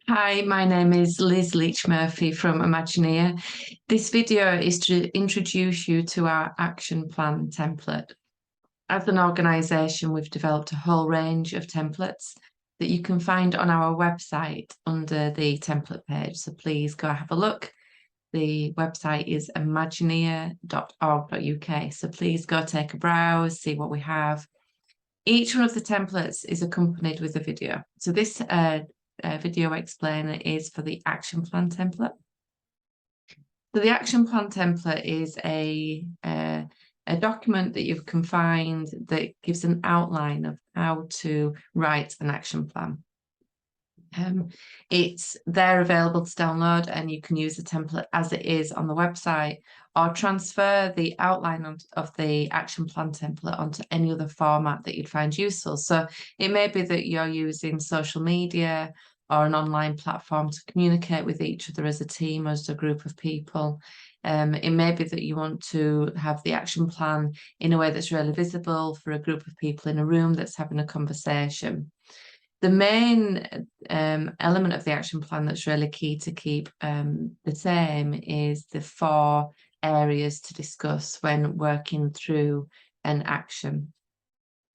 Hi, my name is Liz Leach-Murphy from Imagineer. This video is to introduce you to our action plan template. As an organisation, we've developed a whole range of templates that you can find on our website under the template page. So please go have a look. The website is imagineer.org.uk. So please go take a browse, see what we have. Each one of the templates is accompanied with a video. So this video explainer is for the action plan template. So the action plan template is a document that you can find that gives an outline of how to write an action plan. It's there available to download, and you can use the template as it is on the website, or transfer the outline of the action plan template onto any other format that you'd find useful. So it may be that you're using social media or an online platform to communicate with each other as a team, as a group of people. It may be that you want to have the action plan in a way that's really visible for a group of people in a room that's having a conversation. The main element of the action plan that's really key to keep the same is the 4 areas to discuss when working through an action.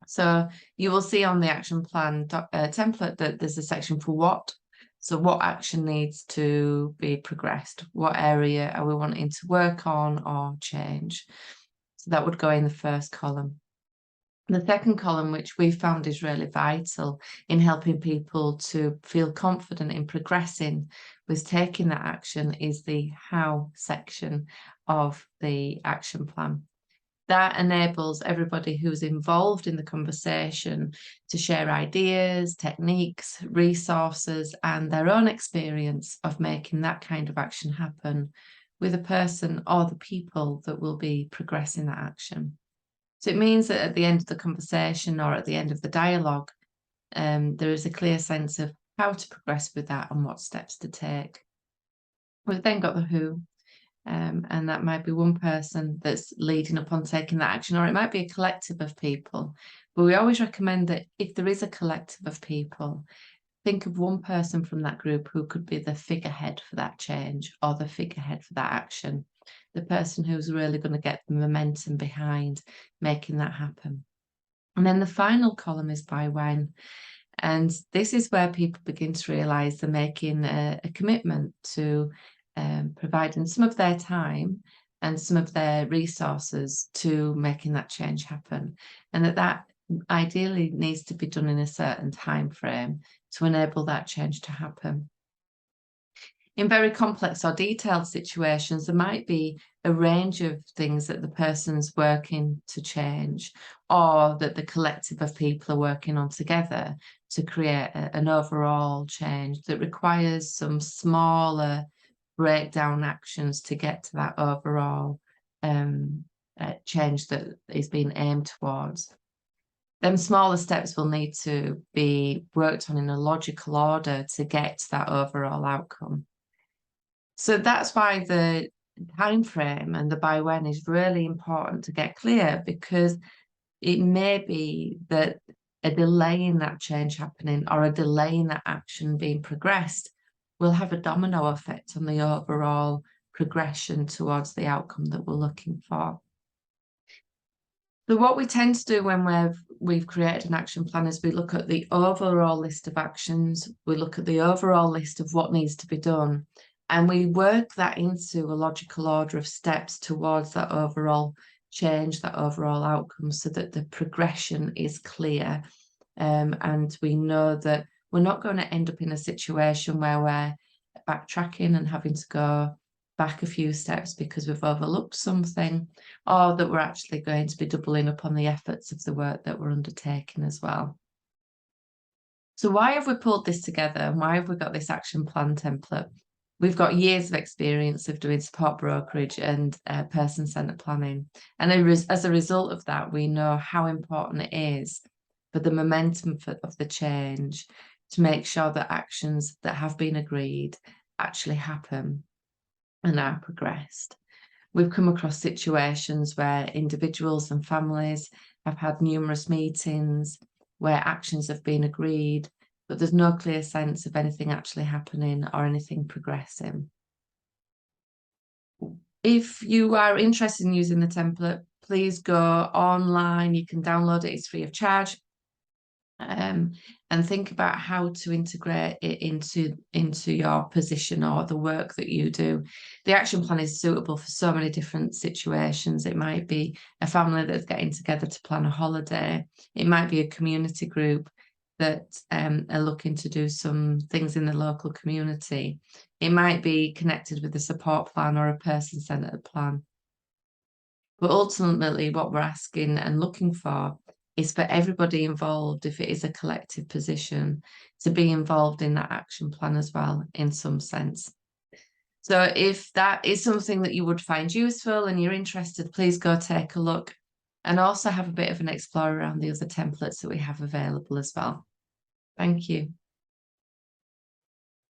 So you will see on the action plan template that there's a section for what. So what action needs to be progressed? What area are we wanting to work on or change? So that would go in the first column. The second column, which we found is really vital in helping people to feel confident in progressing with taking that action, is the how section of the action plan. That enables everybody who's involved in the conversation to share ideas, techniques, resources, and their own experience of making that kind of action happen with a person or the people that will be progressing that action. So it means that at the end of the conversation or at the end of the dialogue, there is a clear sense of how to progress with that and what steps to take. We've then got the who, and that might be one person that's leading upon taking that action, or it might be a collective of people. But we always recommend that if there is a collective of people, think of one person from that group who could be the figurehead for that change or the figurehead for that action, the person who's really going to get the momentum behind making that happen. And then the final column is by when. And this is where people begin to realise they're making a commitment to providing some of their time and some of their resources to making that change happen. And that ideally needs to be done in a certain time frame to enable that change to happen. In very complex or detailed situations, there might be a range of things that the person's working to change, or that the collective of people are working on together to create an overall change that requires some smaller breakdown actions to get to that overall change that is being aimed towards. Them smaller steps will need to be worked on in a logical order to get to that overall outcome. So that's why the time frame and the by when is really important to get clear, because it may be that a delay in that change happening or a delay in that action being progressed will have a domino effect on the overall progression towards the outcome that we're looking for. So what we tend to do when we've created an action plan is we look at the overall list of actions, we look at the overall list of what needs to be done, and we work that into a logical order of steps towards that overall change, that overall outcome, so that the progression is clear. And we know that we're not going to end up in a situation where we're backtracking and having to go back a few steps because we've overlooked something, or that we're actually going to be doubling up on the efforts of the work that we're undertaking as well. So why have we pulled this together, and why have we got this action plan template? We've got years of experience of doing support brokerage and person-centred planning. And as a result of that, we know how important it is for the momentum of the change to make sure that actions that have been agreed actually happen and are progressed. We've come across situations where individuals and families have had numerous meetings where actions have been agreed, but there's no clear sense of anything actually happening or anything progressing. If you are interested in using the template, please go online. You can download it, it's free of charge. And think about how to integrate it into your position or the work that you do. The action plan is suitable for so many different situations. It might be a family that's getting together to plan a holiday. It might be a community group that are looking to do some things in the local community. It might be connected with a support plan or a person-centered plan. But ultimately, what we're asking and looking for is for everybody involved, if it is a collective position, to be involved in that action plan as well, in some sense. So if that is something that you would find useful and you're interested, please go take a look and also have a bit of an explore around the other templates that we have available as well. Thank you.